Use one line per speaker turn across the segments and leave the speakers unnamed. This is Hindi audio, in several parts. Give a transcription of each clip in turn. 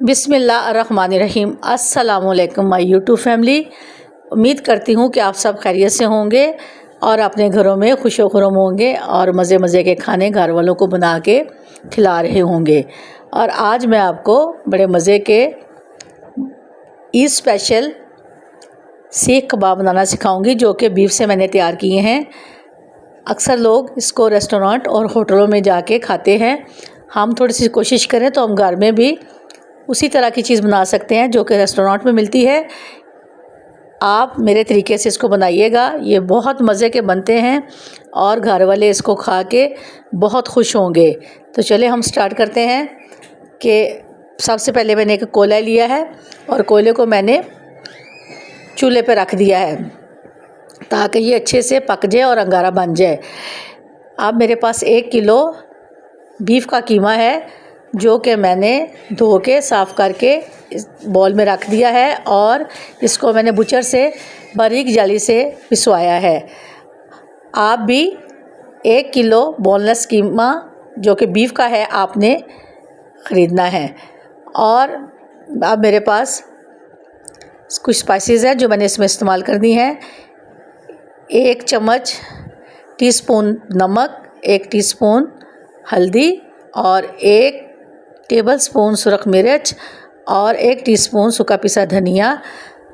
बिस्मिल्लाहिर्रहमानिर्रहीम। अस्सलामुअलैकुम माय यूट्यूब फैमिली। उम्मीद करती हूँ कि आप सब खैरियत से होंगे और अपने घरों में खुशो खुरम होंगे और मज़े मज़े के खाने घर वालों को बना के खिला रहे होंगे। और आज मैं आपको बड़े मज़े के ईद स्पेशल सीख कबाब बनाना सिखाऊंगी, जो कि बीफ से मैंने तैयार किए हैं। अक्सर लोग इसको रेस्टोरेंट और होटलों में जाके खाते हैं। हम थोड़ी सी कोशिश करें तो हम घर में भी उसी तरह की चीज़ बना सकते हैं जो कि रेस्टोरेंट में मिलती है। आप मेरे तरीके से इसको बनाइएगा, ये बहुत मज़े के बनते हैं और घर वाले इसको खा के बहुत खुश होंगे। तो चले हम स्टार्ट करते हैं कि सबसे पहले मैंने एक कोयला लिया है और कोयले को मैंने चूल्हे पे रख दिया है ताकि ये अच्छे से पक जाए और अंगारा बन जाए। अब मेरे पास 1 किलो बीफ का कीमा है जो कि मैंने धो के साफ़ करके इस बॉल में रख दिया है और इसको मैंने बुचर से बारीक जाली से पिसवाया है। आप भी 1 किलो बोनलेस कीमा जो कि बीफ का है आपने ख़रीदना है। और अब मेरे पास कुछ स्पाइसेस हैं जो मैंने इसमें इस्तेमाल करनी है। 1 चम्मच टीस्पून नमक, 1 टीस्पून हल्दी और 1 टेबलस्पून सुरख मिर्च और 1 टीस्पून सूखा पिसा धनिया,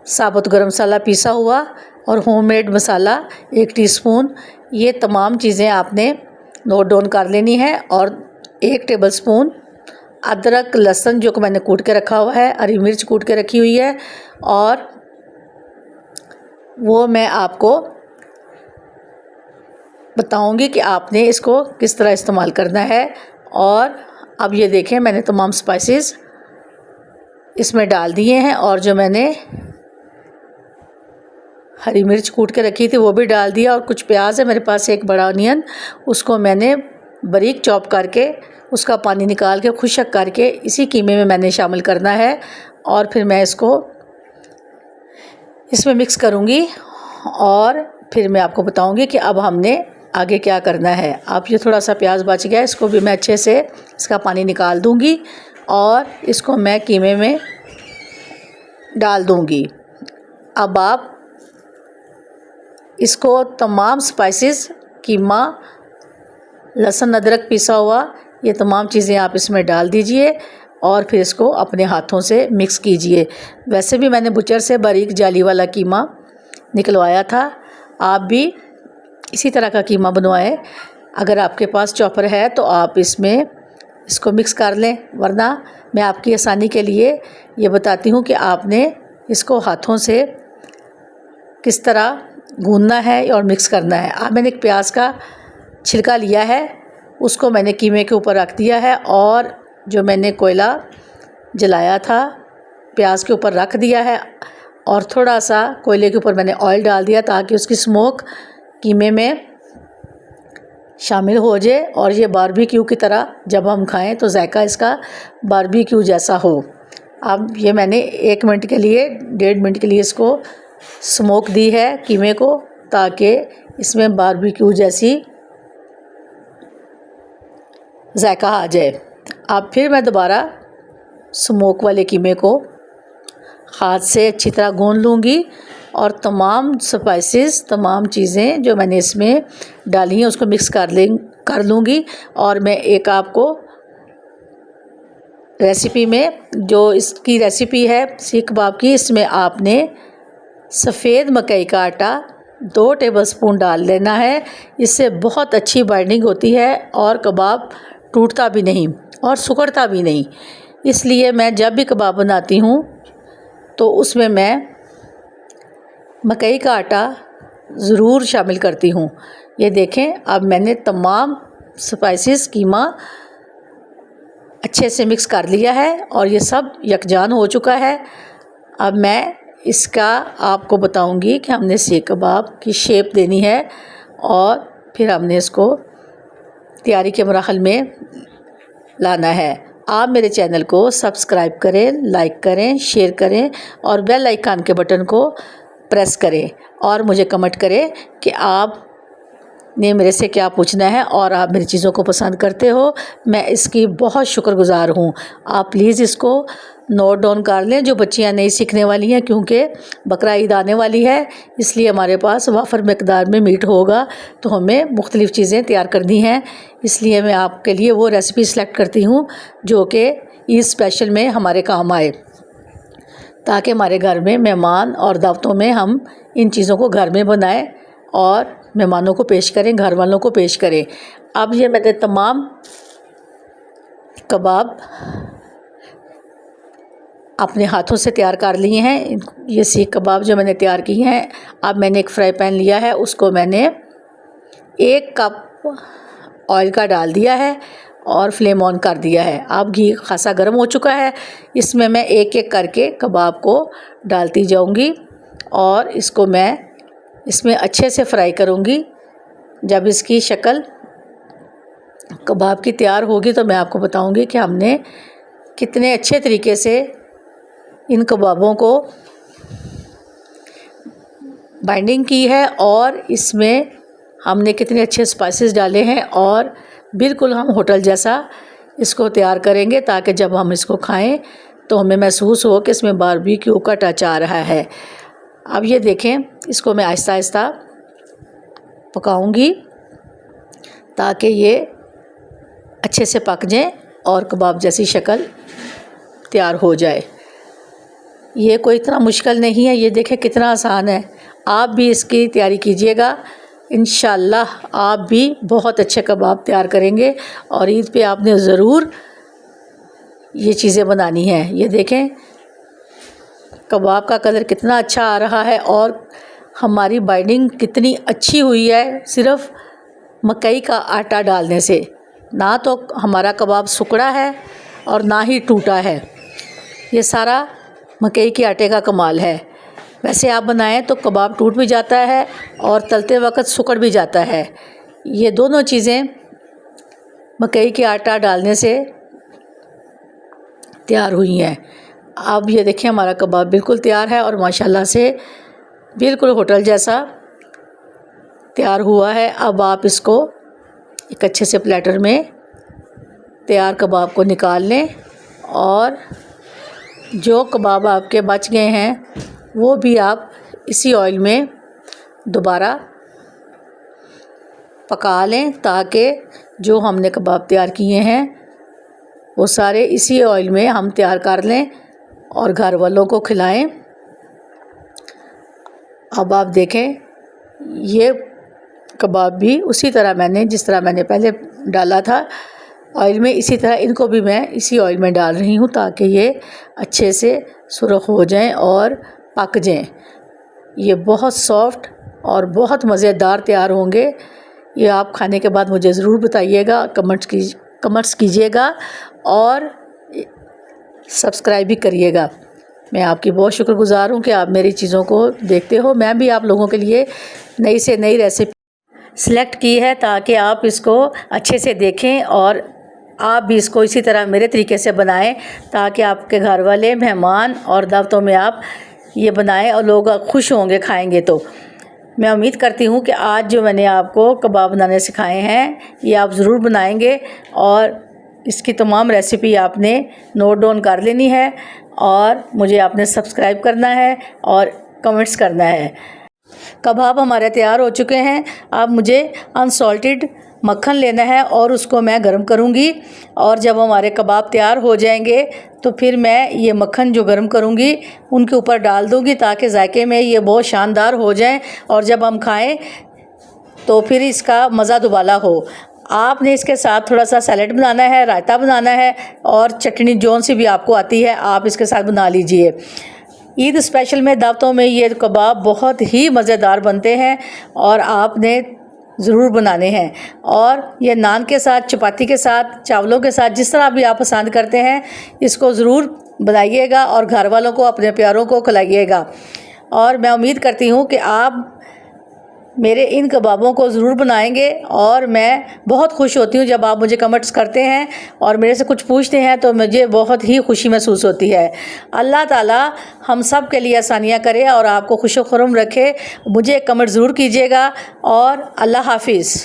साबुत गरम मसाला पिसा हुआ और होममेड मसाला 1 टीस्पून। ये तमाम चीज़ें आपने नोट डाउन कर लेनी है। और 1 टेबलस्पून अदरक लहसुन जो कि मैंने कूट के रखा हुआ है, हरी मिर्च कूट के रखी हुई है और वो मैं आपको बताऊंगी कि आपने इसको किस तरह इस्तेमाल करना है। और अब ये देखें, मैंने तमाम स्पाइसेस इसमें डाल दिए हैं और जो मैंने हरी मिर्च कूट के रखी थी वो भी डाल दिया। और कुछ प्याज है मेरे पास, 1 बड़ा अनियन, उसको मैंने बारीक चॉप करके उसका पानी निकाल के खुशक करके इसी कीमे में मैंने शामिल करना है। और फिर मैं इसको इसमें मिक्स करूँगी और फिर मैं आपको बताऊँगी कि अब हमने आगे क्या करना है। अब ये थोड़ा सा प्याज बच गया, इसको भी मैं अच्छे से इसका पानी निकाल दूँगी और इसको मैं कीमे में डाल दूँगी। अब आप इसको तमाम स्पाइसेस, कीमा, लहसुन अदरक पिसा हुआ, ये तमाम चीज़ें आप इसमें डाल दीजिए और फिर इसको अपने हाथों से मिक्स कीजिए। वैसे भी मैंने बुचर से बारीक जाली वाला कीमा निकलवाया था, आप भी इसी तरह का कीमा बनवाएं। अगर आपके पास चॉपर है तो आप इसमें इसको मिक्स कर लें, वरना मैं आपकी आसानी के लिए ये बताती हूँ कि आपने इसको हाथों से किस तरह गूंदना है और मिक्स करना है। अब मैंने एक प्याज का छिलका लिया है, उसको मैंने कीमे के ऊपर रख दिया है और जो मैंने कोयला जलाया था प्याज के ऊपर रख दिया है और थोड़ा सा कोयले के ऊपर मैंने ऑयल डाल दिया ताकि उसकी स्मोक कीमे में शामिल हो जाए और ये बारबेक्यू की तरह जब हम खाएं तो जायका इसका बारबेक्यू जैसा हो। अब ये मैंने 1 मिनट के लिए 1.5 मिनट के लिए इसको स्मोक दी है कीमे को, ताकि इसमें बारबेक्यू जैसी जायका आ जाए। अब फिर मैं दोबारा स्मोक वाले कीमे को हाथ से अच्छी तरह गूंद लूँगी और तमाम स्पाइसेस, तमाम चीज़ें जो मैंने इसमें डाली हैं उसको मिक्स कर लूँगी। और मैं एक आपको रेसिपी में, जो इसकी रेसिपी है सीख कबाब की, इसमें आपने सफ़ेद मकई का आटा 2 टेबलस्पून डाल लेना है। इससे बहुत अच्छी बाइंडिंग होती है और कबाब टूटता भी नहीं और सिकुड़ता भी नहीं। इसलिए मैं जब भी कबाब बनाती हूँ तो उसमें मैं मकई का आटा ज़रूर शामिल करती हूँ। ये देखें, अब मैंने तमाम स्पाइसेस, कीमा अच्छे से मिक्स कर लिया है और ये सब यकजान हो चुका है। अब मैं इसका आपको बताऊंगी कि हमने सीख कबाब की शेप देनी है और फिर हमने इसको तैयारी के मराहल में लाना है। आप मेरे चैनल को सब्सक्राइब करें, लाइक करें, शेयर करें और बेल आइकन के बटन को प्रेस करें और मुझे कमेंट करें कि आपने मेरे से क्या पूछना है और आप मेरी चीज़ों को पसंद करते हो। मैं इसकी बहुत शुक्रगुज़ार हूँ। आप प्लीज़ इसको नोट डाउन कर लें, जो बच्चियां नहीं सीखने वाली हैं, क्योंकि बकरा ईद आने वाली है, इसलिए हमारे पास वाफर मकदार में मीट होगा, तो हमें मुख्तलिफ़ चीज़ें तैयार करनी हैं। इसलिए मैं आपके लिए वो रेसिपी सेलेक्ट करती हूँ जो कि ईद स्पेशल में हमारे काम आए, ताकि हमारे घर में मेहमान और दावतों में हम इन चीज़ों को घर में बनाएं और मेहमानों को पेश करें, घर वालों को पेश करें। अब ये मैंने तमाम कबाब अपने हाथों से तैयार कर लिए हैं। ये सीख कबाब जो मैंने तैयार किए हैं, अब मैंने एक फ्राई पैन लिया है, उसको मैंने 1 कप ऑयल का डाल दिया है और फ्लेम ऑन कर दिया है। अब घी खासा गर्म हो चुका है, इसमें मैं एक एक करके कबाब को डालती जाऊंगी और इसको मैं इसमें अच्छे से फ्राई करूंगी। जब इसकी शक्ल कबाब की तैयार होगी तो मैं आपको बताऊंगी कि हमने कितने अच्छे तरीके से इन कबाबों को बाइंडिंग की है और इसमें हमने कितने अच्छे स्पाइसेस डाले हैं और बिल्कुल हम होटल जैसा इसको तैयार करेंगे, ताकि जब हम इसको खाएं तो हमें महसूस हो कि इसमें बारबेक्यू का टच आ रहा है। अब ये देखें, इसको मैं आहिस्ता आहिस्ता पकाऊंगी ताकि ये अच्छे से पक जाए और कबाब जैसी शक्ल तैयार हो जाए। ये कोई इतना मुश्किल नहीं है, ये देखें कितना आसान है। आप भी इसकी तैयारी कीजिएगा, इंशाल्लाह आप भी बहुत अच्छे कबाब तैयार करेंगे और ईद पे आपने ज़रूर ये चीज़ें बनानी हैं। ये देखें कबाब का कलर कितना अच्छा आ रहा है और हमारी बाइंडिंग कितनी अच्छी हुई है सिर्फ़ मकई का आटा डालने से। ना तो हमारा कबाब सुकड़ा है और ना ही टूटा है, ये सारा मकई के आटे का कमाल है। वैसे आप बनाएं तो कबाब टूट भी जाता है और तलते वक्त सुकड़ भी जाता है। ये दोनों चीज़ें मकई के आटा डालने से तैयार हुई हैं। अब ये देखिए हमारा कबाब बिल्कुल तैयार है और माशाल्लाह से बिल्कुल होटल जैसा तैयार हुआ है। अब आप इसको एक अच्छे से प्लेटर में तैयार कबाब को निकाल लें और जो कबाब आपके बच गए हैं वो भी आप इसी ऑयल में दोबारा पका लें, ताकि जो हमने कबाब तैयार किए हैं वो सारे इसी ऑयल में हम तैयार कर लें और घर वालों को खिलाएं। अब आप देखें ये कबाब भी उसी तरह मैंने जिस तरह मैंने पहले डाला था ऑयल में, इसी तरह इनको भी मैं इसी ऑयल में डाल रही हूँ ताकि ये अच्छे से सुरख हो जाएं और पक जाएं। ये बहुत सॉफ्ट और बहुत मज़ेदार तैयार होंगे। ये आप खाने के बाद मुझे ज़रूर बताइएगा, कमेंट्स कीजिएगा और सब्सक्राइब भी करिएगा। मैं आपकी बहुत शुक्रगुज़ार हूँ कि आप मेरी चीज़ों को देखते हो। मैं भी आप लोगों के लिए नई से नई रेसिपी सिलेक्ट की है ताकि आप इसको अच्छे से देखें और आप भी इसको इसी तरह मेरे तरीके से बनाएं, ताकि आपके घर वाले मेहमान और दावतों में आप ये बनाएं और लोग खुश होंगे खाएंगे। तो मैं उम्मीद करती हूँ कि आज जो मैंने आपको कबाब बनाने सिखाए हैं ये आप ज़रूर बनाएंगे और इसकी तमाम रेसिपी आपने नोट डाउन कर लेनी है और मुझे आपने सब्सक्राइब करना है और कमेंट्स करना है। कबाब हमारे तैयार हो चुके हैं। अब मुझे अनसॉल्टेड मक्खन लेना है और उसको मैं गर्म करूंगी और जब हमारे कबाब तैयार हो जाएंगे तो फिर मैं ये मक्खन जो गर्म करूंगी उनके ऊपर डाल दूंगी ताकि जायके में ये बहुत शानदार हो जाए और जब हम खाएं तो फिर इसका मज़ा दुबाला हो। आपने इसके साथ थोड़ा सा सैलेड बनाना है, रायता बनाना है और चटनी जौन सी भी आपको आती है आप इसके साथ बना लीजिए। ईद स्पेशल में दावतों में ये कबाब बहुत ही मज़ेदार बनते हैं और आपने ज़रूर बनाने हैं। और ये नान के साथ, चपाती के साथ, चावलों के साथ, जिस तरह भी आप पसंद करते हैं इसको ज़रूर बनाइएगा और घर वालों को, अपने प्यारों को खिलाइएगा। और मैं उम्मीद करती हूँ कि आप मेरे इन कबाबों को ज़रूर बनाएंगे और मैं बहुत खुश होती हूँ जब आप मुझे कमेंट्स करते हैं और मेरे से कुछ पूछते हैं तो मुझे बहुत ही खुशी महसूस होती है। अल्लाह ताला हम सब के लिए आसानियाँ करे और आपको खुश खुर्रम रखे। मुझे कमेंट ज़रूर कीजिएगा और अल्लाह हाफिज़।